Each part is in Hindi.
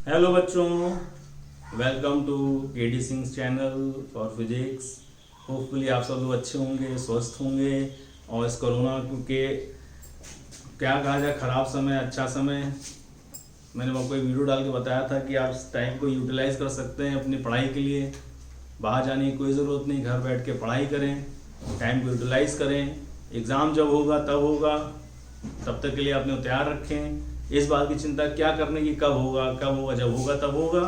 हेलो बच्चों, welcome to K D Singh channel for physics. Hopefully आप सब लोग अच्छे होंगे, स्वस्थ होंगे। और इस कोरोना के क्या कहा जाए, ख़राब समय अच्छा समय, मैंने आपको एक वीडियो डाल के बताया था कि आप इस टाइम को यूटिलाइज़ कर सकते हैं अपनी पढ़ाई के लिए। बाहर जाने की कोई ज़रूरत नहीं, घर बैठ के पढ़ाई करें, टाइम को यूटिलाइज़ करें। एग्ज़ाम जब होगा तब होगा, तब तक के लिए अपने तैयार रखें। इस बात की चिंता क्या करने की, कब होगा, जब होगा तब होगा।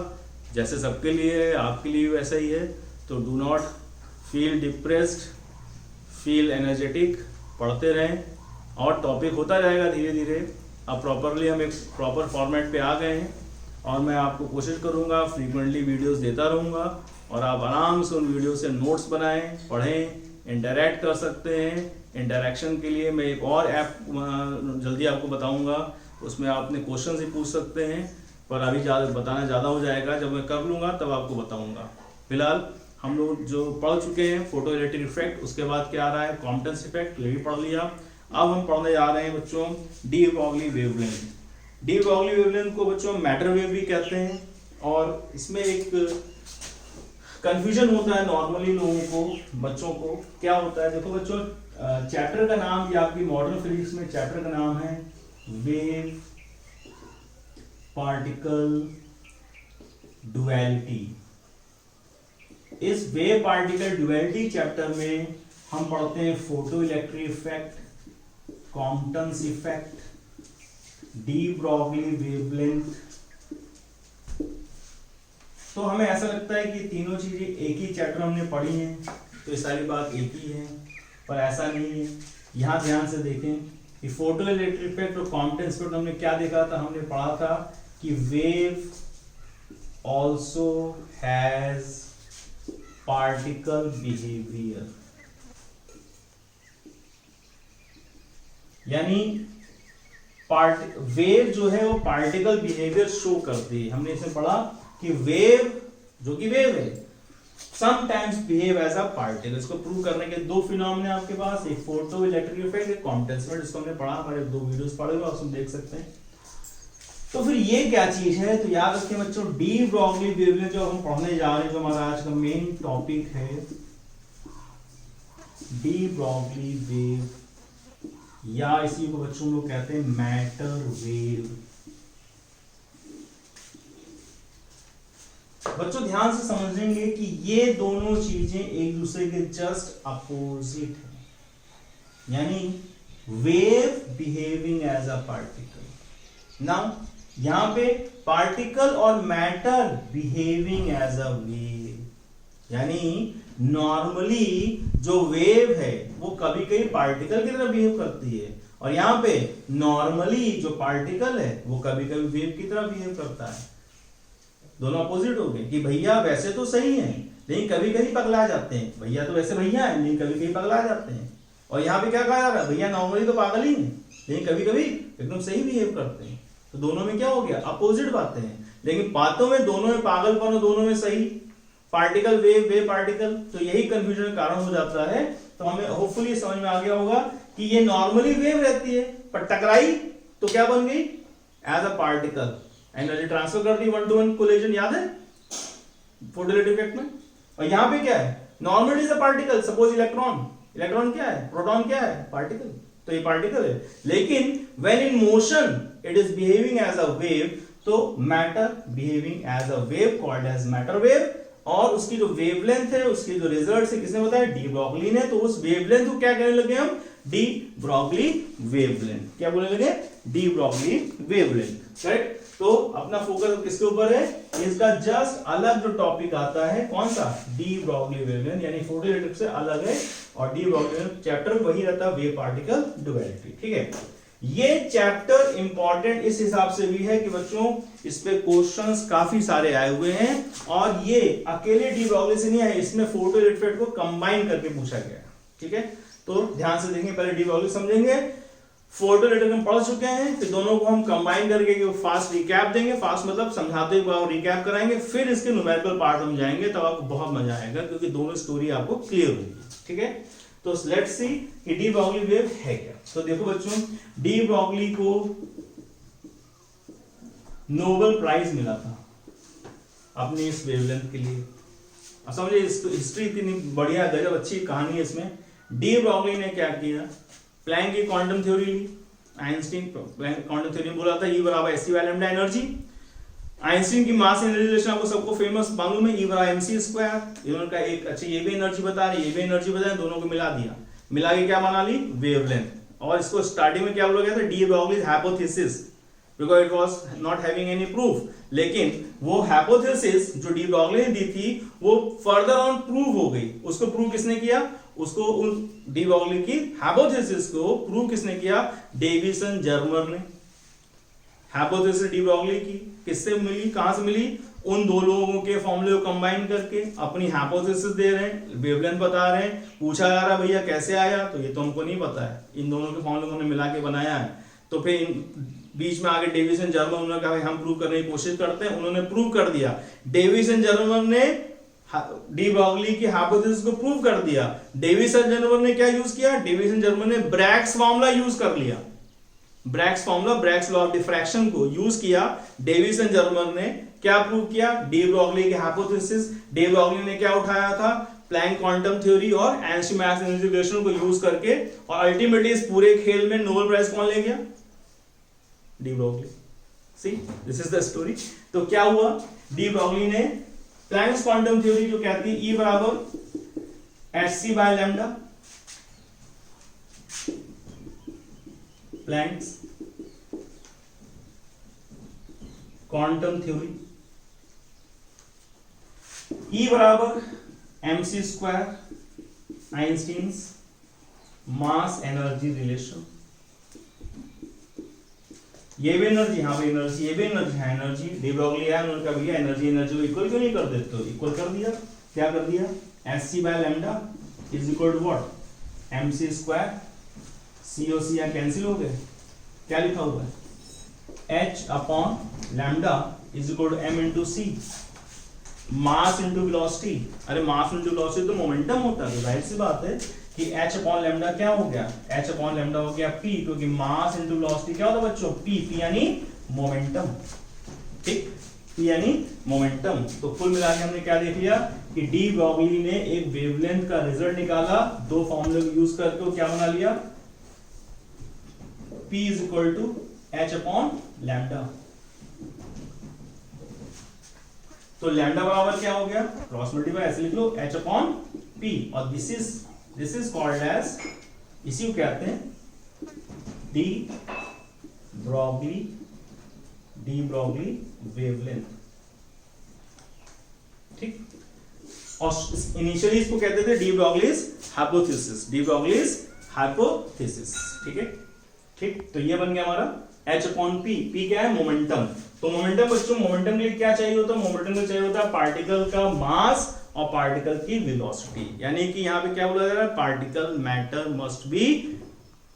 जैसे सबके लिए है, आपके लिए भी वैसा ही है। तो do not feel depressed, feel energetic, पढ़ते रहें और टॉपिक होता जाएगा धीरे धीरे। अब प्रॉपरली हम एक प्रॉपर फॉर्मेट पे आ गए हैं और मैं आपको कोशिश करूँगा फ्रीक्वेंटली वीडियोस देता रहूँगा और आप आराम से उन वीडियो से नोट्स बनाएं, पढ़ें, इंटरैक्ट कर सकते हैं। इंटरैक्शन के लिए मैं एक और ऐप जल्दी आपको बताऊंगा, उसमें आपने क्वेश्चन ही पूछ सकते हैं, पर अभी बताना ज़्यादा हो जाएगा। जब मैं कर लूँगा तब आपको बताऊंगा। फिलहाल हम लोग जो पढ़ चुके हैं फोटो इलेक्ट्रिक इफेक्ट, उसके बाद क्या आ रहा है कॉम्पिटेंस इफेक्ट, ये भी पढ़ लिया। अब हम पढ़ने जा रहे हैं बच्चों D Broglie wavelength. D Broglie wavelength को बच्चों मैटर वेव भी कहते हैं और इसमें एक कंफ्यूजन होता है नॉर्मली लोगों को, बच्चों को। क्या होता है, देखो बच्चों, चैप्टर का नाम, या आपकी मॉडर्न फिजिक्स में चैप्टर का नाम है वेव पार्टिकल डुअलिटी। इस वेव पार्टिकल डुअलिटी चैप्टर में हम पढ़ते हैं photoelectric effect, Compton's effect, de Broglie wavelength. तो हमें ऐसा लगता है कि तीनों चीजें एक ही चैप्टर हमने पढ़ी हैं, तो ये सारी बात एक ही है, पर ऐसा नहीं है। यहाँ ध्यान से देखें कि फोटो इलेक्ट्रिक इफेक्ट और कॉम्पटेंस इफेक्ट हमने क्या देखा था, हमने पढ़ा था कि wave also has particle behaviour, यानी वेव जो है वो पार्टिकल बिहेवियर शो करती है। हमने इसमें पढ़ा कि वेव जो कि वेव है sometimes behave as a particle. इसको प्रूव करने के दो फिनोमेना आपके पास, एक फोटो इलेक्ट्रिक इफेक्ट, एक कॉम्पटेंस इफेक्ट। इसको हमने पढ़ा, हमारे दो वीडियोस पढ़े हुए उसमें देख सकते हैं। तो फिर ये क्या चीज है, तो याद रखें बच्चों, डी ब्रॉगली वेवलेंथ जो हम पढ़ने जा रहे हैं, जो हमारा आज का मेन टॉपिक है, डी ब्रॉगली वेव, या इसी को बच्चों लोग कहते हैं मैटर वेव। बच्चों ध्यान से समझेंगे कि ये दोनों चीजें एक दूसरे के जस्ट अपोजिट है, यानी wave behaving as a particle. Now यहां पे पार्टिकल और matter behaving as a wave, यानी नॉर्मली जो वेव है वो कभी कभी पार्टिकल की तरह बिहेव करती है, और यहां पे नॉर्मली जो पार्टिकल है वो कभी कभी वेव की तरह बिहेव करता है। दोनों अपोजिट हो गए कि भैया वैसे तो सही है लेकिन कभी कभी पगला जाते हैं, भैया तो वैसे भैया है लेकिन कभी कभी पगला जाते हैं। और यहाँ पे क्या कहा जा रहा है, भैया नॉर्मली तो पागल ही है लेकिन कभी कभी एकदम सही बिहेव करते हैं। तो दोनों में क्या हो गया, अपोजिट बातें हैं, लेकिन बातों में दोनों में पागलपन और दोनों में सही, पार्टिकल वेव, वेव पार्टिकल। तो यही कंफ्यूजन का कारण हो जाता है। तो हमें होपफुली समझ में आ गया होगा कि ये नॉर्मली वेव रहती है, पर टकराई तो क्या बन गई, as a particle, energy transfer कर दी, 1-to-1 कोलिजन, याद है फोटो इलेक्ट्रिक इफेक्ट में। और यहां पे क्या है, normal is a particle, suppose electron, electron क्या है, प्रोटॉन क्या है, पार्टिकल, तो ये पार्टिकल है। लेकिन when in motion it is behaving as a wave, तो matter behaving as a wave called as matter wave. और उसकी जो वेवलेंथ है, उसके जो रिजल्ट है किसने बताया, डी ब्रॉगली ने। तो उस वेवलेंथ को क्या कहने लगे हम, डी ब्रॉगली वेवलेंथ। क्या बोलने लगे, डी ब्रॉगली वेवलेंथ, करेक्ट। तो अपना फोकस किसके ऊपर है, इसका जस्ट अलग जो टॉपिक आता है, कौन सा, डी ब्रॉगली वेवलेंथ, यानी फोटो इलेक्ट्रिक से अलग है। और डी ब्रॉगली चैप्टर वही रहता है, वेव पार्टिकल डुअलिटी, ठीक है। ये चैप्टर इंपॉर्टेंट इस हिसाब से भी है कि बच्चों इस पे क्वेश्चंस काफी सारे आए हुए हैं, और ये अकेले डी ब्रॉगली से नहीं आए, इसमें फोटो इलेक्ट्रिक को कंबाइन करके पूछा गया, ठीक है। तो ध्यान से देखेंगे, पहले डी ब्रॉगली समझेंगे, फोटो इलेक्ट्रिक हम पढ़ चुके हैं, फिर दोनों को हम कंबाइन करके फास्ट रिकैप देंगे, फास्ट मतलब समझाते हुए रिकैप कराएंगे, फिर इसके न्यूमेरिकल पार्ट में जाएंगे, तब आपको बहुत मजा आएगा क्योंकि दोनों स्टोरी आपको क्लियर होगी, ठीक है। तो लेट्स सी कि डी ब्रॉगली वेव है क्या। तो देखो बच्चों, डी ब्रॉगली को नोबेल प्राइज मिला था, अपनी इस वेवलेंथ के लिए। अब समझिए हिस्ट्री इतनी बढ़िया गजब अच्छी कहानी है इसमें। डी ब्रॉगली ने क्या किया, प्लैंक की क्वांटम थ्योरी ली, आइंस्टीन प्लैंक क्वांटम थ्योरी में बोला था E बराबर S C by lambda energy. Einstein की मास एनर्जी रिलेशन आपको सबको फेमस मालूम है, E बराबर mc स्क्वायर। इन्होंने कहा एक अच्छा ये भी एनर्जी बता रही है, ये भी एनर्जी बता रही है, दोनों को मिला दिया, मिला के क्या बना ली, वेवलेंथ। और इसको स्टार्टिंग में क्या बोला गया था, de Broglie's hypothesis, because it was not having any proof. लेकिन वो हाइपोथेसिस जो डी ब्रॉगली ने दी थी वो फर्दर ऑन प्रूव हो गई। उसको प्रूव किसने किया, उसको उन डी ब्रॉगली की हाइपोथेसिस को प्रूव किसने किया, डेविसन जर्मर ने। हाइपोथेसिस डी ब्रॉगली की किससे मिली, कहां से मिली, उन दो लोगों के फॉर्मूले को कंबाइन करके अपनी हाइपोथेसिस दे रहे हैं, वेवलेंथ बता रहे हैं। पूछा जा रहा भैया कैसे आया, तो ये तो हमको नहीं पता है, इन दोनों के फॉर्मूले को मिला के बनाया है। तो फिर बीच में आगे डेविसन जर्मर, उन्होंने कहा हम प्रूव करने की कोशिश करते हैं, उन्होंने प्रूव कर दिया। डेविसन जर्मर ने डी ब्रॉगली की हाइपोथेसिस को प्रूव कर दिया। डेविसन जर्मर ने क्या यूज किया, डेविसन जर्मर ने ब्रैग्स फॉर्मूला यूज कर लिया। Bragg's formula, Bragg's law of diffraction को यूज किया। डेविसन जर्मर ने क्या प्रूव किया, डी ब्रॉगली की हाइपोथेसिस। डी ब्रॉगली ने क्या उठाया था, प्लैंक क्वांटम थ्योरी और आइंस्टीन मास एनर्जी रिलेशन को यूज करके, और अल्टीमेटली इस पूरे खेल में नोबेल प्राइज कौन ले गया, de Broglie. See this is the story. तो क्या हुआ, डी ब्रॉगली ने प्लैंक्स क्वांटम थ्योरी जो कहती है E बराबर hc by lambda, Planck's quantum theory, E बराबर mc square, Einstein's mass energy relation. ये भी एनर्जी, हाँ भाई एनर्जी, ये भी एनर्जी है, एनर्जी डी ब्रॉगली है, उन्होंने कहा भैया एनर्जी एनर्जी को इक्वल क्यों नहीं कर देते, तो इक्वल कर दिया। क्या कर दिया, hc by lambda is equal to what, mc square, c और c यहाँ कैंसिल हो गए, क्या लिखा हुआ है, h upon lambda is equal to m into C, mass into velocity. अरे मास इंटू वेलोसिटी तो मोमेंटम होता है, तो जाहिर सी बात है कि h अपॉन लैम्डा क्या हो गया, h अपॉन लैम्डा हो गया p, क्योंकि मास इंटू वेलोसिटी क्या होता है बच्चों, p यानी मोमेंटम। ठीक, p यानी मोमेंटम। तो कुल मिला के हमने क्या देख लिया कि डी ब्रॉगली ने एक वेवलेंथ का रिजल्ट निकाला, दो फॉर्मूले को यूज करके क्या बना लिया, p is equal to h upon lambda. तो लैम्डा बराबर क्या हो गया, क्रॉस मल्टीप्लाई ऐसे लिख लो, h अपॉन p, और दिस इज कॉल्ड एज, इसी को कहते हैं डी ब्रॉगली वेवलेंथ। ठीक, और इनिशियली इसको कहते थे de Broglie's hypothesis, de Broglie's hypothesis. ठीक है, ठीक, तो ये बन गया हमारा h अपॉन p। p क्या है, मोमेंटम। तो मोमेंटम बच्चों, मोमेंटम के लिए क्या चाहिए होता है, मोमेंटम के लिए चाहिए होता है पार्टिकल का मास और पार्टिकल की वेलोसिटी। यानी कि यहाँ पे क्या बोला जा रहा है, particle matter must be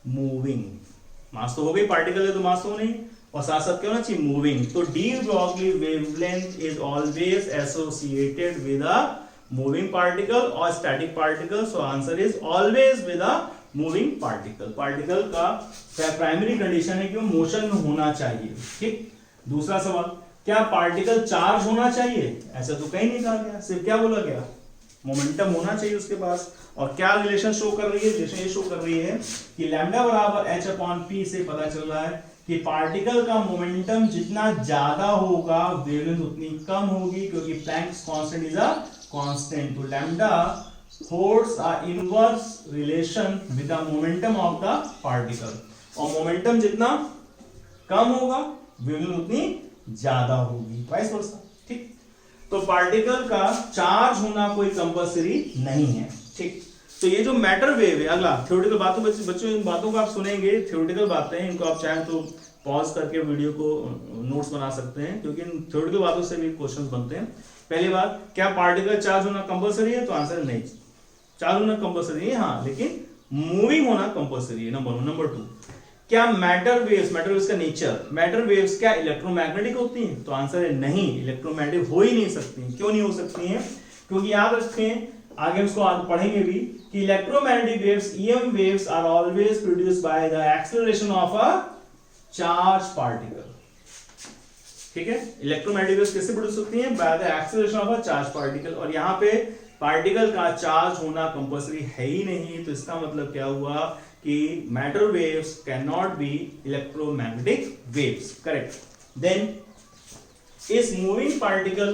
moving. Mass तो हो गई, पार्टिकल है तो मास तो नहीं, और साथ साथ क्या होना चाहिए, मूविंग। तो de Broglie wavelength is always associated with a moving particle और static particle. So answer is always with a moving particle. Particle का प्राइमरी कंडीशन है कि वो मोशन में होना चाहिए। ठीक, दूसरा सवाल, क्या पार्टिकल चार्ज होना चाहिए, ऐसा तो कहीं नहीं कहा गया, सिर्फ क्या बोला गया, मोमेंटम होना चाहिए उसके पास। और क्या रिलेशन शो कर रही है, रिलेशन ये शो कर रही है कि लैम्डा बराबर h अपॉन p से पता चल रहा है कि पार्टिकल का मोमेंटम जितना ज्यादा होगा वेवलेंथ उतनी कम होगी, क्योंकि Planck's constant is a constant. तो lambda holds a inverse relation with the momentum of the particle, और मोमेंटम जितना कम होगा वेवलेंथ उतनी ज्यादा होगी, वाइस वर्सा। ठीक, तो पार्टिकल का चार्ज होना कोई कंपल्सरी नहीं है। ठीक, तो ये जो मैटर वेव है, अगला थ्योरेटिकल बातों, बच्चों इन बातों को आप सुनेंगे, थ्योरेटिकल बातें, इनको आप चाहें तो पॉज करके वीडियो को नोट्स बना सकते हैं, क्योंकि इन थ्योरेटिकल बातों से भी क्वेश्चंस बनते हैं। पहली बात, क्या पार्टिकल चार्ज होना कंपल्सरी है, तो आंसर नहीं, चार्ज होना कंपल्सरी है, हाँ, लेकिन मूविंग होना कंपल्सरी है, नंबर 1। नंबर 2, क्या मैटर वेव्स का नेचर, मैटर वेव्स क्या इलेक्ट्रोमैग्नेटिक होती हैं, तो आंसर है नहीं, इलेक्ट्रोमैग्नेटिक हो ही नहीं सकती। क्यों नहीं हो सकती हैं, क्योंकि याद रखें, आगे इसको पढ़ेंगे भी, कि electromagnetic waves, EM waves are always produced by the acceleration of a charge particle. ठीक है। इलेक्ट्रोमैग्नेटिक वेव्स कैसे प्रोड्यूस होती हैं? By the acceleration of a charge particle. और यहाँ पे पार्टिकल का चार्ज होना कंपल्सरी है ही नहीं, तो इसका मतलब क्या हुआ कि matter waves can not be electromagnetic waves, correct. Then इस मूविंग पार्टिकल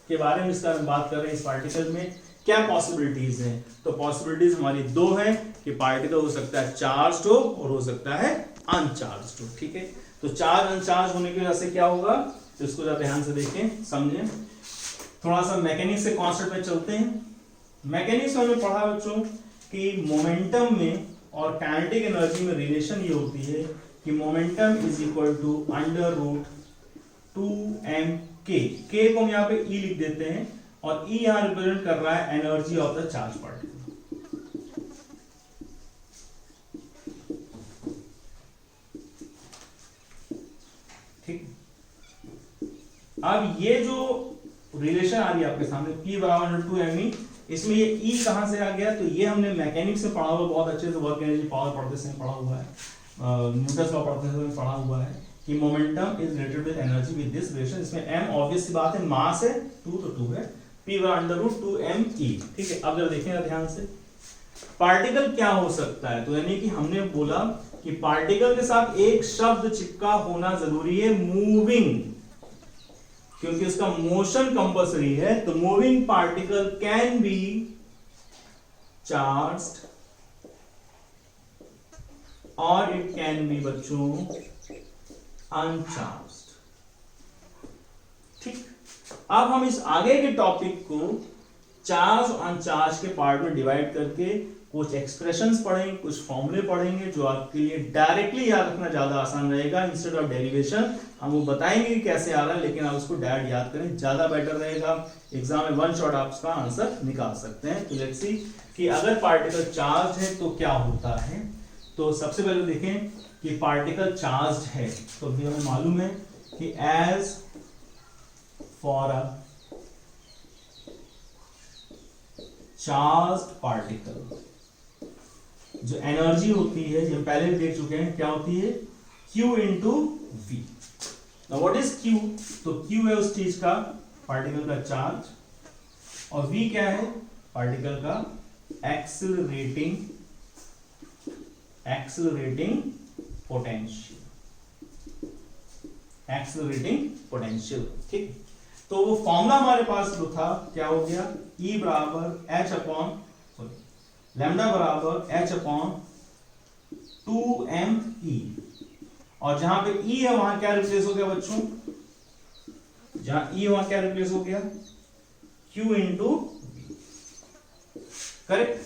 के बारे में इसका हम बात कर रहे हैं। इस पार्टिकल में क्या पॉसिबिलिटीज हैं? तो पॉसिबिलिटीज हमारी दो हैं कि पार्टिकल हो सकता है चार्ज्ड हो और हो सकता है अनचार्ज्ड हो, ठीक है। तो चार्ज अनचार्ज होने की वजह से क्या होगा, तो इसको जरा ध्यान से देखें, समझें। थोड़ा सा मैकेनिक्स से कॉन्सेप्ट पे चलते हैं। मैकेनिक्स में हमने पढ़ा बच्चों कि मोमेंटम में और काइनेटिक एनर्जी में रिलेशन ये होती है कि momentum is equal to √2m k। k को हम यहाँ पे E लिख देते हैं और E यहाँ रिप्रेजेंट कर रहा है energy of the charge particle. ठीक, अब ये जो रिलेशन आ रही है आपके सामने P बराबर √2me, इसमें ये E कहां से आ गया? तो ये हमने मैकेनिक्स में पढ़ा हुआ, बहुत अच्छे से वर्क एनर्जी पावर पढ़ते समय पढ़ा हुआ है, न्यूटन लॉ पढ़ते समय पढ़ा हुआ है कि momentum is related with energy with this relation. इसमें m ऑब्वियस सी बात है, मास है 2 तो 2 है, P बराबर √2me, ठीक है। अब जरा देखिएगा ध्यान से, पार्टिकल क्या हो सकता है? तो यानी कि हमने बोला कि पार्टिकल के साथ एक शब्द चिपका होना जरूरी है, मूविंग, क्योंकि उसका मोशन कंपल्सरी है। तो moving particle can be charged और इट कैन बी बच्चों अनचार्ज्ड, ठीक। अब हम इस आगे के टॉपिक को चार्ज और अनचार्ज के पार्ट में डिवाइड करके कुछ एक्सप्रेशंस पढ़ेंगे, कुछ फॉर्मूले पढ़ेंगे जो आपके लिए डायरेक्टली याद रखना ज्यादा आसान रहेगा इंस्टेड ऑफ डेरिवेशन। हम वो बताएंगे कि कैसे आ रहा है, लेकिन आप उसको डायरेक्ट याद करें, ज्यादा बेटर रहेगा। एग्जाम में वन शॉट आप उसका आंसर निकाल सकते हैं। तो लेट्स सी कि अगर पार्टिकल चार्ज है तो क्या होता है। तो सबसे पहले देखें कि पार्टिकल चार्ज है, तो अभी हमें मालूम है कि as for a charged particle जो एनर्जी होती है, जो हम पहले भी देख चुके हैं, क्या होती है? Q into V. What is Q? तो Q है उस चीज का, पार्टिकल का चार्ज, और V क्या है? पार्टिकल का एक्सेलरेटिंग पोटेंशियल, ठीक। तो वो फॉर्मूला हमारे पास जो था क्या हो गया? E बराबर H अपॉन लैम्डा बराबर H अपॉन 2me, और जहां पे E है वहां क्या रिप्लेस हो गया बच्चों? जहां E वहां क्या रिप्लेस हो गया? Q into V, correct.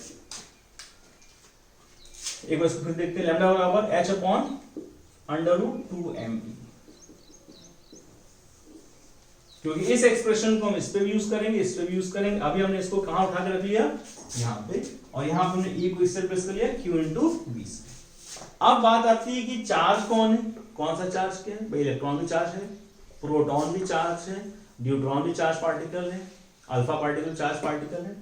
एक बार इसको फिर देखते हैं, लैम्डा बराबर H अपॉन √2me, क्योंकि इस एक्सप्रेशन को हम इस पे भी यूज करेंगे, इस पे भी यूज करेंगे। अभी हमने इसको कहां उठा के रख लिया? यहां पे, और यहां पे हमने E को इससे रिप्लेस कर लिया Q इंटू V से। अब बात आती है कि चार्ज कौन है, कौन सा चार्ज क्या है? भाई इलेक्ट्रॉन भी चार्ज है, प्रोटॉन भी चार्ज है, न्यूट्रॉन भी चार्ज पार्टिकल है, अल्फा पार्टिकल चार्ज पार्टिकल है।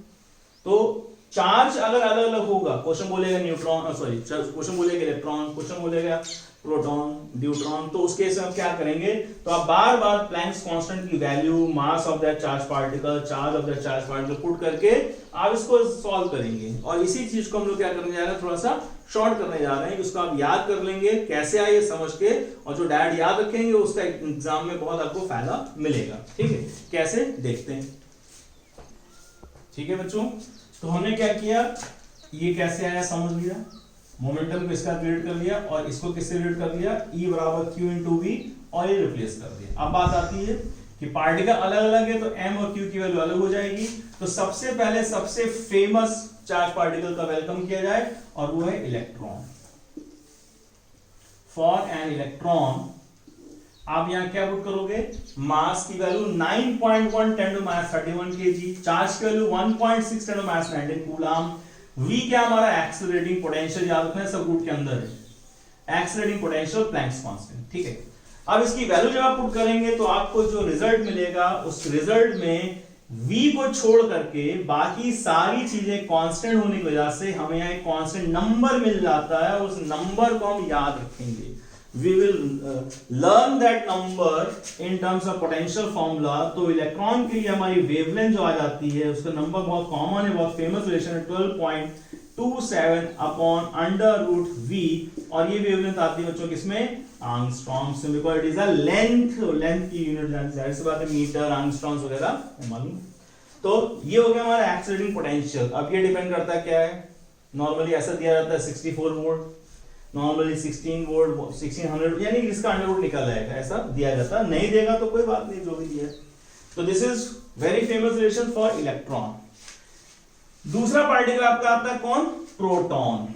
तो चार्ज अगर अलग अलग होगा, क्वेश्चन बोलेगा न्यूट्रॉन, सॉरी क्वेश्चन बोलेगा इलेक्ट्रॉन, क्वेश्चन बोलेगा प्रोटॉन, न्यूट्रॉन, तो उसके केस में क्या करेंगे? तो आप बार बार प्लैंक्स कांस्टेंट की value, mass of that charge particle, charge of that charge particle put करके आप इसको सॉल्व करेंगे। और इसी चीज को हम लोग क्या करने जा रहे हैं, थोड़ा सा शॉर्ट करने जा रहे हैं, उसको आप याद कर लेंगे कैसे आए समझ के, और जो डायरेक्ट याद रखेंगे उसका एग्जाम में बहुत आपको फायदा मिलेगा, ठीक है। कैसे देखते हैं, ठीक है बच्चों। तो हमने क्या किया, ये कैसे आया समझ लिया, मोमेंटम को इसका रिलेट कर लिया और इसको किससे रिलेट कर लिया? E बराबर Q इंटू वी, और ये रिप्लेस कर दिया। अब बात आती है कि पार्टिकल अलग अलग है तो M और Q की वैल्यू अलग हो जाएगी। तो सबसे पहले सबसे फेमस चार्ज पार्टिकल का वेलकम किया जाए, और वो है इलेक्ट्रॉन। फॉर एन इलेक्ट्रॉन आप यहां क्या पुट करोगे? मास की वैल्यू 9.1 10⁻³ kg, चार्ज की वैल्यू 1.6 10⁻19 कूलम। V क्या हमारा? एक्सेलरेटिंग पोटेंशियल, याद रखना है सब रूट के अंदर है, एक्सेलरेटिंग पोटेंशियल प्लैंक्स कांस्टेंट, ठीक है। अब इसकी वैल्यू जब आप पुट करेंगे तो आपको जो रिजल्ट मिलेगा, उस रिजल्ट में V को छोड़ करके बाकी सारी चीजें कांस्टेंट होने की वजह से हमें यहाँ एक कांस्टेंट नंबर मिल जाता है, उस नंबर को हम याद रखेंगे। we will learn that number in terms of potential formula. तो इलेक्ट्रॉन के लिए हमारी वेवलेंथ जो आ जाती है उसका नंबर बहुत कॉमन है, बहुत फेमस रिलेशन है 12.27 अपॉन अंडर रूट वी, और ये वेवलेंथ आती है बच्चों किसमें, एंगस्ट्रॉम्स में, because it is a length, length की यूनिट जाहिर सी बात है मीटर, एंगस्ट्रॉम्स वगैरह मालूम। तो ये हो गया हमारा एक्सीलरेटिंग पोटेंशियल। अब ये डिपेंड करता है क्या है, नॉर्मली ऐसा दिया जाता है 64 वोल्ट, नॉर्मली 16 वोल्ट, 1600, यानी इसका अंडर रूट निकल जाएगा, ऐसा दिया जाता है। नहीं देगा तो कोई बात नहीं, जो भी दिया। तो this is very famous relation for electron. दूसरा पार्टिकल आपका आता है कौन, proton.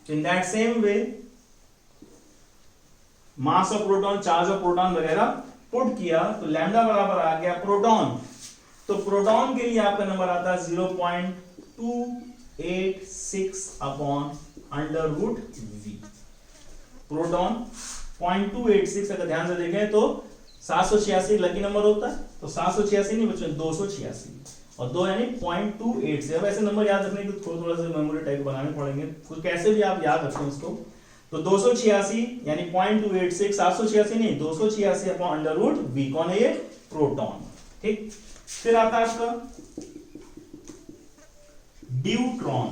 In that same way mass of proton, charge of proton वगैरह पुट किया तो लैम्डा बराबर आ गया प्रोटॉन। तो प्रोटॉन के लिए आपका नंबर आता है 0.286 upon under root V. Proton 0.286, अगर ध्यान से देखें तो 786 लकी नंबर होता है, तो 786 नहीं बच्चों 286, और 2 यानी 0.28 अब ऐसे नंबर याद रखने के थोड़ा सा मेमोरी टाइप बनाने पड़ेंगे, कुछ कैसे भी आप याद रखें उसको। तो 286 यानी 0.286, 786 नहीं 286 अपॉन अंडर रूट वी। कौन है ये, प्रोटॉन। ठीक, फिर आता है आपका ड्यूट्रॉन।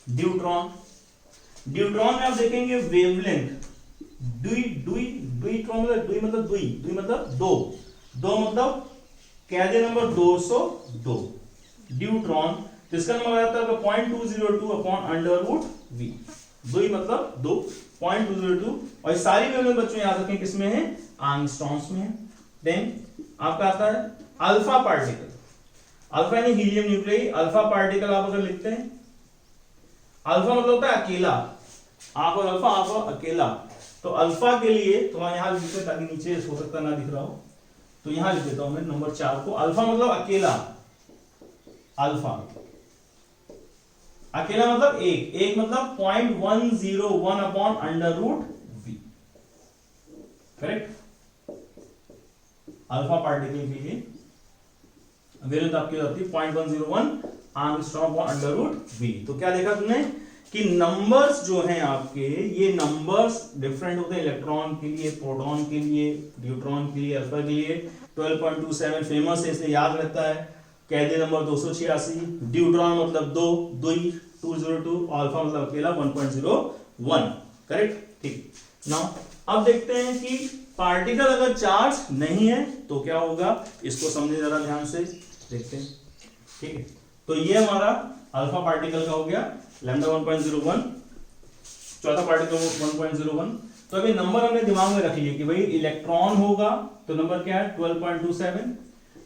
ड्यूट्रॉन, ड्यूट्रॉन में आप देखेंगे वेवलेंथ ड्यूट्रॉन मतलब दुई मतलब दो मतलब कह दे नंबर 202 ड्यूट्रॉन। तो इसका नंबर आता है 0.202 अपॉन अंडर रूट वी। दुई मतलब 2, 0.202, और ये सारी वेवलेंथ बच्चों याद रखें किसमें है, एंगस्ट्रॉम्स में है। देन आपका आता है अल्फा पार्टिकल। अल्फा यानी हीलियम न्यूक्लियस। अल्फा पार्टिकल आप अगर लिखते हैं, अल्फा मतलब होता है अकेला, आप और अल्फा, आप और अकेला। तो अल्फा के लिए थोड़ा यहां लिखते ताकि नीचे हो सकता ना दिख रहा हो, तो यहां लिख देता हूं मैं नंबर 4 को। अल्फा मतलब अकेला, अल्फा अकेला मतलब एक मतलब 0.101 upon under root V. Correct, alpha particle के लिए वेवलेंथ आपकी होती है 0.101 angstrom upon under root V. तो क्या देखा तुमने कि नंबर्स जो हैं आपके, ये नंबर्स डिफरेंट होते हैं इलेक्ट्रॉन के लिए, प्रोटॉन के लिए, न्यूट्रॉन के लिए, अल्फा के लिए। 12.27 फेमस है इसलिए याद रहता है। कह दे नंबर 286, ड्यूट्रॉन मतलब 2, 202, अल्फा मतलब अकेला 1.01। करेक्ट, ठीक। नाउ अब देखते हैं कि पार्टिकल अगर चार्ज नहीं है तो क्या होगा, इसको समझे जरा ध्यान से, देखते हैं। ठीक है, तो ये हमारा अल्फा पार्टिकल का हो गया लैम्डा 1.01, चौथा पार्टिकल 1.01। तो अभी नंबर हमने दिमाग में रख लिए कि भाई इलेक्ट्रॉन होगा तो नंबर क्या है 12.27,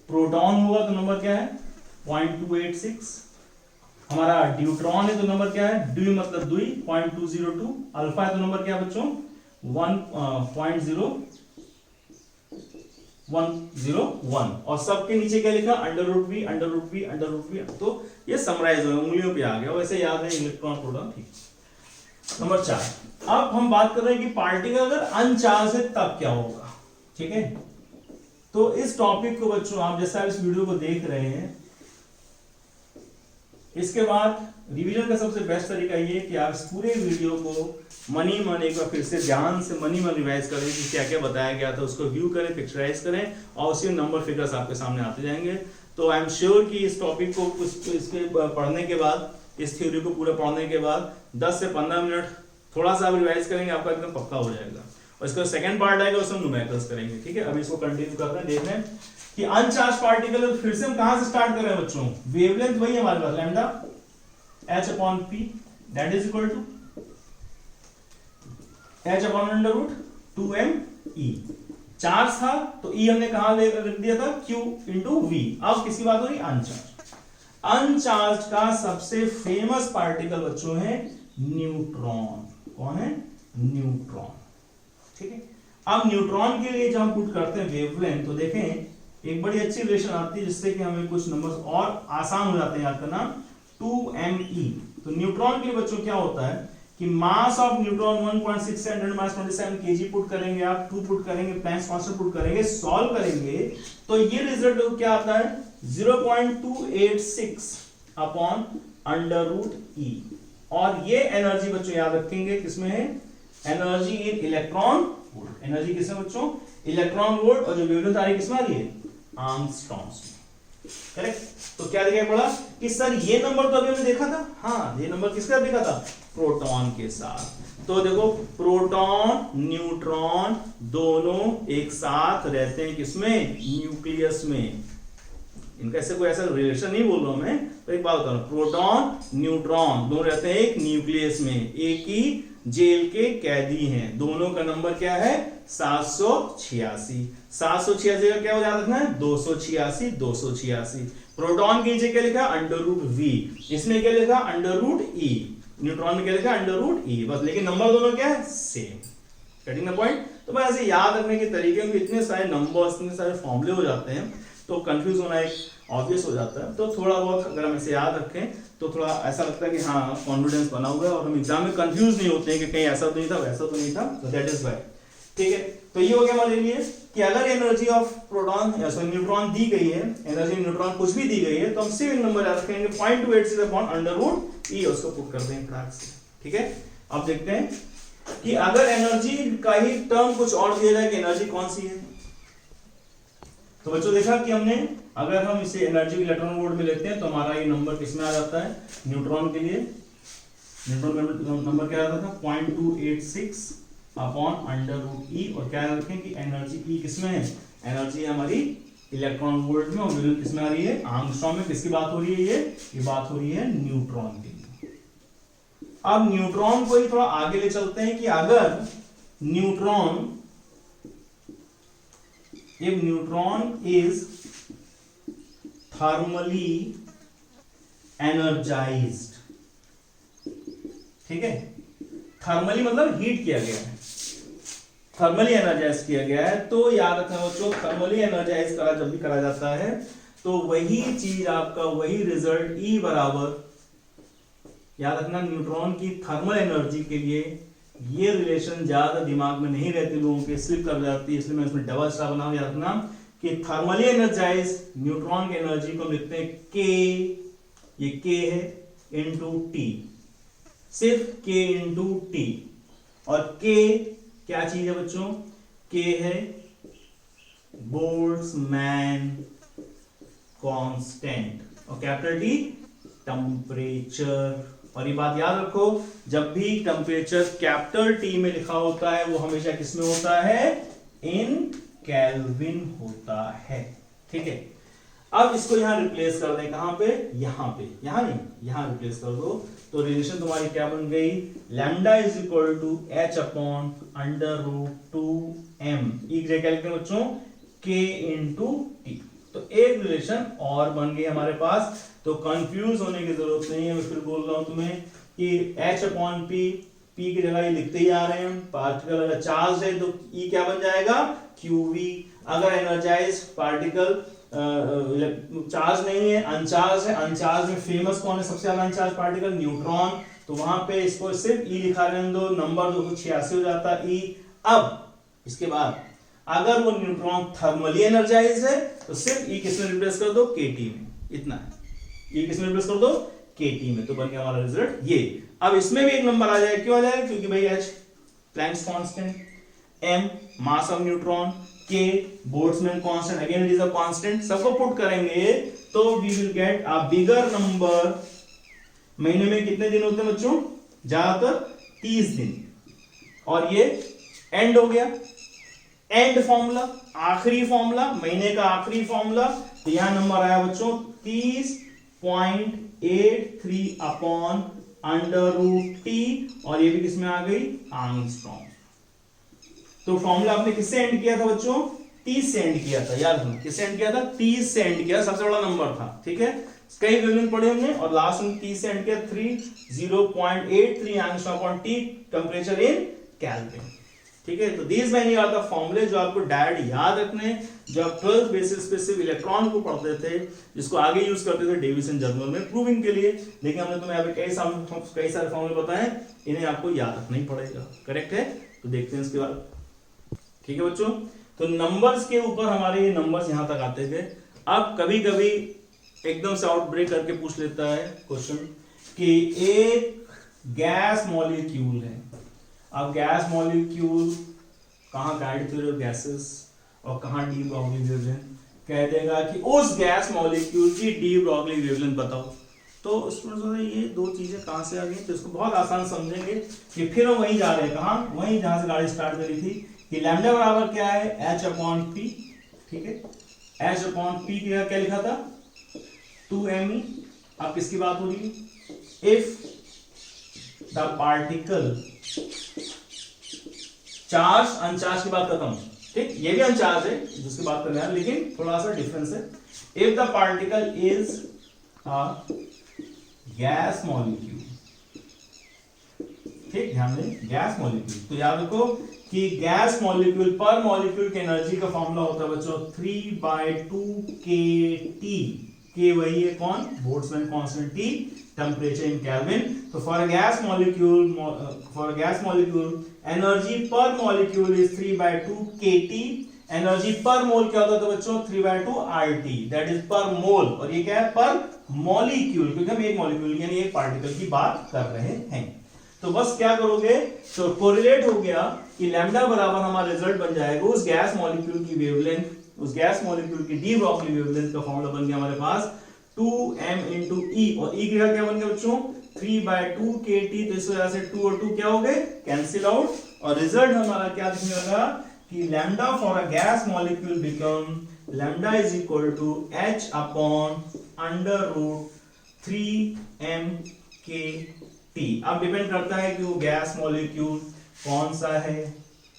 प्रोटॉन होगा तो नंबर क्या है 0.286, हमारा ड्यूट्रॉन है तो नंबर क्या है, ड्यू मतलब दुई 0.202, अल्फा है तो नंबर क्या है बच्चों 1.01, और सबके नीचे क्या लिखा under root V, under root V, under root V. तो ये समराइज हो उंगलियों पे आ गया, वैसे याद है इलेक्ट्रॉन प्रोटॉन। ठीक, नंबर 4। अब हम बात कर रहे हैं कि पार्टिकल अगर अनचार्ज है तब क्या होगा। ठीक है, तो इस टॉपिक को बच्चों आप जैसा इस वीडियो को देख रहे हैं, इसके बाद रिवीजन का सबसे बेस्ट तरीका ये कि आप इस पूरे वीडियो को मनी मन एक बार फिर से ध्यान से मनी मन रिवाइज करें कि क्या क्या बताया गया था, उसको व्यू करें, पिक्चराइज करें, और उसी नंबर फिगर्स आपके सामने आते जाएंगे। तो आई एम श्योर कि इस टॉपिक को इसके पढ़ने के बाद, इस थ्योरी को पूरा पढ़ने के बाद 10 से 15 मिनट थोड़ा सा रिवाइज करेंगे, आपका एकदम पक्का हो जाएगा। और इसका सेकंड पार्ट आएगा उसमें न्यूमेरिकल्स करेंगे। ठीक है, अभी इसको कंटिन्यू कर रहे हैं, देख रहे हैं कि अनचार्ज पार्टिकल फिर से हम कहां से स्टार्ट कर रहे हैं बच्चों, वेवलेंथ वही हमारे पास lambda h upon p that is equal to h upon under root 2m e। Charge था तो e हमने कहां रख दिया था q इंटू v। अब किसकी बात हो रही, अनचार्ज। अनचार्ज का सबसे फेमस पार्टिकल बच्चों है न्यूट्रॉन। कौन है, न्यूट्रॉन। ठीक है, अब न्यूट्रॉन के लिए जब हम पुट करते हैं वेवलेंथ, तो देखें एक बड़ी अच्छी रिलेशन आती है जिससे कि हमें कुछ नंबर्स और आसान हो जाते हैं याद करना, 2me। तो न्यूट्रॉन के लिए बच्चों क्या होता है कि मास ऑफ न्यूट्रॉन 1.6 10⁻27 kg पुट करेंगे, आप 2 पुट करेंगे, प्लैंक्स कांस्टेंट पुट करेंगे, सॉल्व करेंगे, तो ये रिजल्ट क्या आता है 0.286 अपॉन अंडर रूट e। और ये एनर्जी बच्चों याद रखेंगे किसमें है, energy in electron volt. Energy किसमें बच्चों, इलेक्ट्रॉन वोल्ट, और जो वेवलेंथ आ रही है किसमें आ रही है, आर्मस्ट्रॉन्ग्स में। करेक्ट। तो क्या दिखाई पड़ा कि सर ये नंबर तो अभी हमने देखा था, हाँ ये नंबर किसके साथ देखा था, प्रोटॉन के साथ। तो देखो प्रोटॉन न्यूट्रॉन दोनों एक साथ रहते हैं किसमें, न्यूक्लियस में। इनका ऐसे कोई ऐसा रिलेशन नहीं बोल रहा हूं मैं, तो एक बात बता रहा हूं, प्रोटॉन न्यूट्रॉन दोनों रहते हैं एक न्यूक्लियस में, एक ही जेल के कैदी हैं। दोनों का नंबर क्या है, 786। 786 का क्या हो याद रखना है, 286 286। प्रोटॉन के नीचे क्या लिखा, √v, इसमें क्या लिखा, √e, न्यूट्रॉन में क्या लिखा, √e, बस। लेकिन नंबर दोनों क्या है, सेम। Cutting the point. तो मैं ऐसे याद रखने के तरीके में इतने सारे नंबर्स, इतने सारे फॉर्मूले हो जाते हैं, तो कंफ्यूज होना एक ऑब्वियस हो जाता है। तो थोड़ा बहुत अगर हम इसे याद रखें तो थोड़ा ऐसा लगता है कि हाँ कॉन्फिडेंस बना हुआ है, और हम एग्जाम में कंफ्यूज नहीं होते हैं कि कहीं ऐसा तो नहीं था वैसा तो नहीं था। तो दैट इज व्हाई। ठीक है, तो ये हो गया हमारे लिए कि अगर एनर्जी ऑफ प्रोटॉन या न्यूट्रॉन दी गई है, एनर्जी न्यूट्रॉन कुछ भी दी गई है, तो हम सिर्फ एक नंबर याद रखेंगे 0.286 अपॉन √e, उसको पुट कर देंगे फटाक से। ठीक है, अब देखते हैं कि अगर एनर्जी का ही टर्म कुछ और दिया जाए कि एनर्जी कौन सी है। तो बच्चों देखा कि हमने, अगर हम इसे एनर्जी इलेक्ट्रॉन वोल्ट में लेते हैं तो हमारा ये नंबर किसमें आ जाता है, न्यूट्रॉन के लिए न्यूट्रॉन नंबर क्या आता था, 0.286 अपॉन √e, और क्या रखें कि एनर्जी E किसमें है, एनर्जी हमारी इलेक्ट्रॉन वोल्ट में, और वेवलेंथ किसमें आ रही है, आर्मस्ट्रॉन्ग में। किसकी बात हो रही है, ये बात हो रही है न्यूट्रॉन की। अब न्यूट्रॉन को ही थोड़ा आगे ले चलते हैं कि अगर neutron, if neutron is thermally energized, ठीक है, थर्मली मतलब हीट किया गया है, थर्मली एनर्जाइज किया गया है, तो याद रखना बच्चों, थर्मली एनर्जाइज करा जब भी करा जाता है तो वही चीज आपका, वही रिजल्ट E बराबर, याद रखना न्यूट्रॉन की थर्मल एनर्जी के लिए ये रिलेशन ज्यादा दिमाग में नहीं रहती लोगों के, स्लिप कर जाती है, इसलिए मैं इसमें डबल स्टार बना, याद रखना कि थर्मली एनर्जाइज न्यूट्रॉन की एनर्जी को लिखते हैं K, ये K है इंटू T, सिर्फ K इंटू T। और K क्या चीज है बच्चों, K है बोल्ट्जमैन कांस्टेंट, और कैपिटल T टेम्परेचर। और ये बात याद रखो, जब भी टेम्परेचर कैपिटल T में लिखा होता है वो हमेशा किसमें होता है, इन केल्विन होता है। ठीक है, अब इसको यहां रिप्लेस कर दें, कहां पे, यहां पे, यहां नहीं, यहां रिप्लेस कर दो, तो रिलेशन तुम्हारी क्या बन गई, lambda is equal to h upon √2m, ई क्या लिखते हैं बच्चों, k इंटू टी। तो एक रिलेशन और बन गई हमारे पास, तो कंफ्यूज होने की जरूरत नहीं है। मैं फिर बोल रहा हूं तुम्हें कि h अपॉन p, p की जगह ये लिखते ही आ रहे हैं, पार्टिकल अगर चार्ज है तो E क्या बन जाएगा, qv। अगर एनर्जाइज पार्टिकल चार्ज नहीं है, अनचार्ज है, अनचार्ज में फेमस कौन है, सबसे ज्यादा अनचार्ज पार्टिकल, न्यूट्रॉन, तो वहां पे इसको सिर्फ E लिखा रहने दो, नंबर 286 हो जाता है E। अब इसके बाद अगर वो न्यूट्रॉन थर्मली एनर्जाइज है तो सिर्फ E किसमें रिप्लेस कर दो, KT में, इतना है, E किसमें रिप्लेस कर दो, KT में। तो बन गया हमारा रिजल्ट ये। अब इसमें भी एक नंबर आ जाएगा, क्यों आ जाएगा, क्योंकि भाई H Planck's constant, M mass of neutron, K Boltzmann constant, again it is a constant, सबको पुट करेंगे तो we will get a bigger number. महीने में कितने दिन होते हैं बच्चों, ज्यादातर 30 दिन, और ये एंड हो गया, एंड फॉर्मूला, आखिरी फॉर्मूला, महीने का आखिरी फॉर्मूला। तो यहां नंबर आया बच्चों 30.83 अपॉन √T, और ये भी किसमें आ गई, आर्मस्ट्रॉन्ग। तो फॉर्मूला आपने किससे एंड किया था बच्चों, 30 से एंड किया था, याद रखना किससे एंड किया था, 30 से एंड किया, सबसे बड़ा नंबर था। ठीक है, कई वेवलेंथ पढ़े हमने, और लास्ट में 30 से एंड किया, 30.83 Armstrong upon T, temperature in kelvin. ठीक है, तो दीज मैनी आर द फॉर्मूले जो आपको डायरेक्ट याद रखने, जो आप 12th बेसिस पे सिर्फ इलेक्ट्रॉन को पढ़ते थे, जिसको आगे यूज करते थे डेविसन जर्नल में प्रूविंग के लिए। लेकिन हमने तुम्हें यहाँ पे कई सारे फॉर्मूले बताए, इन्हें आपको याद रखना ही पड़ेगा। करेक्ट है, तो देखते हैं इसके बाद। ठीक है बच्चों, तो नंबर्स के ऊपर हमारे ये नंबर्स यहां तक आते थे। अब कभी कभी एकदम से आउट ब्रेक करके पूछ लेता है क्वेश्चन कि एक गैस मॉलिक्यूल है। अब गैस मॉलिक्यूल कहाँ गाइड थ्योरी ऑफ गैसेस और कहाँ डी ब्रॉगली वेवलेंथ, कह देगा कि उस गैस मॉलिक्यूल की डी ब्रॉगली वेवलेंथ बताओ। तो स्टूडेंट्स ये दो चीजें कहाँ से आ गई, तो इसको बहुत आसान समझेंगे कि फिर हम वहीं जा रहे हैं, कहाँ, वहीं जहां से गाड़ी स्टार्ट करी थी कि लैम्डा बराबर क्या है h/p, ठीक है, h/p क्या लिखा था 2me। अब किसकी बात हो रही है, इफ द पार्टिकल चार्ज अनचार्ज की बात खत्म, ठीक, ये भी अनचार्ज है जिसकी बात कर रहे हैं, लेकिन थोड़ा सा डिफरेंस है। If the particle is a gas molecule, ठीक, ध्यान दें गैस मॉलिक्यूल, तो याद रखो कि गैस मॉलिक्यूल पर मॉलिक्यूल की एनर्जी का फॉर्मूला होता है बच्चों 3/2 kT, के वही है कौन, Boltzmann constant, T temperature in kelvin. तो for a gas molecule energy per molecule is 3/2 kT। Energy per mole क्या होता है बच्चों 3/2 RT, दैट इज पर मोल, और ये क्या है पर मॉलिक्यूल, क्योंकि हम एक मॉलिक्यूल यानी एक पार्टिकल की बात कर रहे हैं। तो बस क्या करोगे, तो कोरिलेट हो गया कि लैम्डा बराबर हमारा रिजल्ट बन जाएगा उस गैस मॉलिक्यूल की वेवलेंथ, उस गैस मॉलिक्यूल की डी ब्रॉगली वेवलेंथ का फॉर्मूला बन गया हमारे पास 2m into E, और E का क्या बन गया बच्चों 3/2 kT। तो इस वजह से 2 और 2 क्या हो गए, कैंसिल आउट, और रिजल्ट हमारा क्या दिखने लगा कि lambda for a gas molecule become lambda is equal to h/√3m kT। अब डिपेंड करता है कि वो गैस मॉलिक्यूल कौन सा है,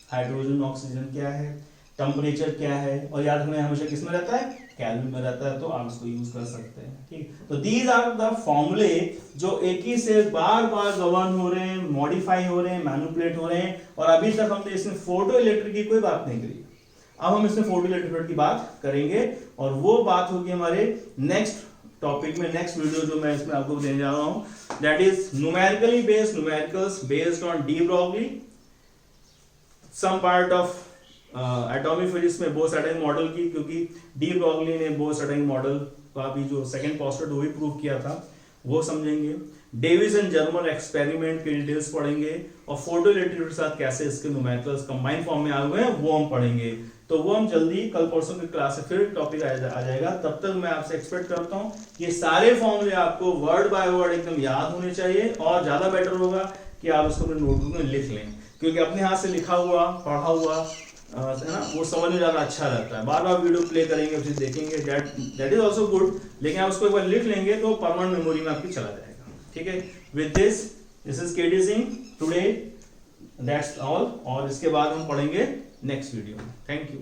हाइड्रोजन ऑक्सीजन क्या है, टेम्परेचर क्या है, और याद रखना हमेशा किस में रहता है, केल्विन में रहता है, तो आप इसको यूज कर सकते हैं, ठीक। तो दीज आर द फॉर्मूले जो एक ही से बार बार गवर्न हो रहे हैं, मॉडिफाई हो रहे हैं, मैनिपुलेट हो रहे हैं, और अभी तक हमने इसमें फोटो इलेक्ट्रिक की कोई बात नहीं करी। अब हम इसमें फोटो इलेक्ट्रिक की बात करेंगे, और वो बात होगी हमारे नेक्स्ट टॉपिक में, नेक्स्ट वीडियो जो मैं इसमें आपको देने जा रहा हूं, that is numerically based, numericals based on de Broglie, some part of atomic physics में बोर-सैटिंग मॉडल की, क्योंकि डी ब्रॉगली ने बोर-सैटिंग मॉडल का भी जो सेकंड पोस्टुलेट वो भी प्रूव किया था, वो समझेंगे। डेविस एंड जर्मर एक्सपेरिमेंट के डिटेल्स पढ़ेंगे, और फोटो इलेक्ट्रिक के साथ कैसे इसके न्यूमेरिकल्स कंबाइन फॉर्म में आए हुए हैं वो हम पढ़ेंगे। तो वो हम जल्दी कल परसों की क्लास से फिर टॉपिक आ जाएगा। तब तक मैं आपसे एक्सपेक्ट करता हूँ ये सारे फॉर्मूले आपको वर्ड बाय वर्ड एकदम याद होने चाहिए, और ज्यादा बेटर होगा कि आप इसको अपने नोटबुक में लिख लें, क्योंकि अपने हाथ से लिखा हुआ पढ़ा हुआ है ना, वो समझ में ज्यादा अच्छा रहता है। बार बार वीडियो प्ले करेंगे फिर देखेंगे, दैट इज ऑल्सो गुड, लेकिन आप उसको एक बार लिख लेंगे तो परमानेंट मेमोरी में आपकी चला जाएगा, ठीक है। With this is KD Singh today, that's all, और इसके बाद हम पढ़ेंगे नेक्स्ट वीडियो में। Thank you.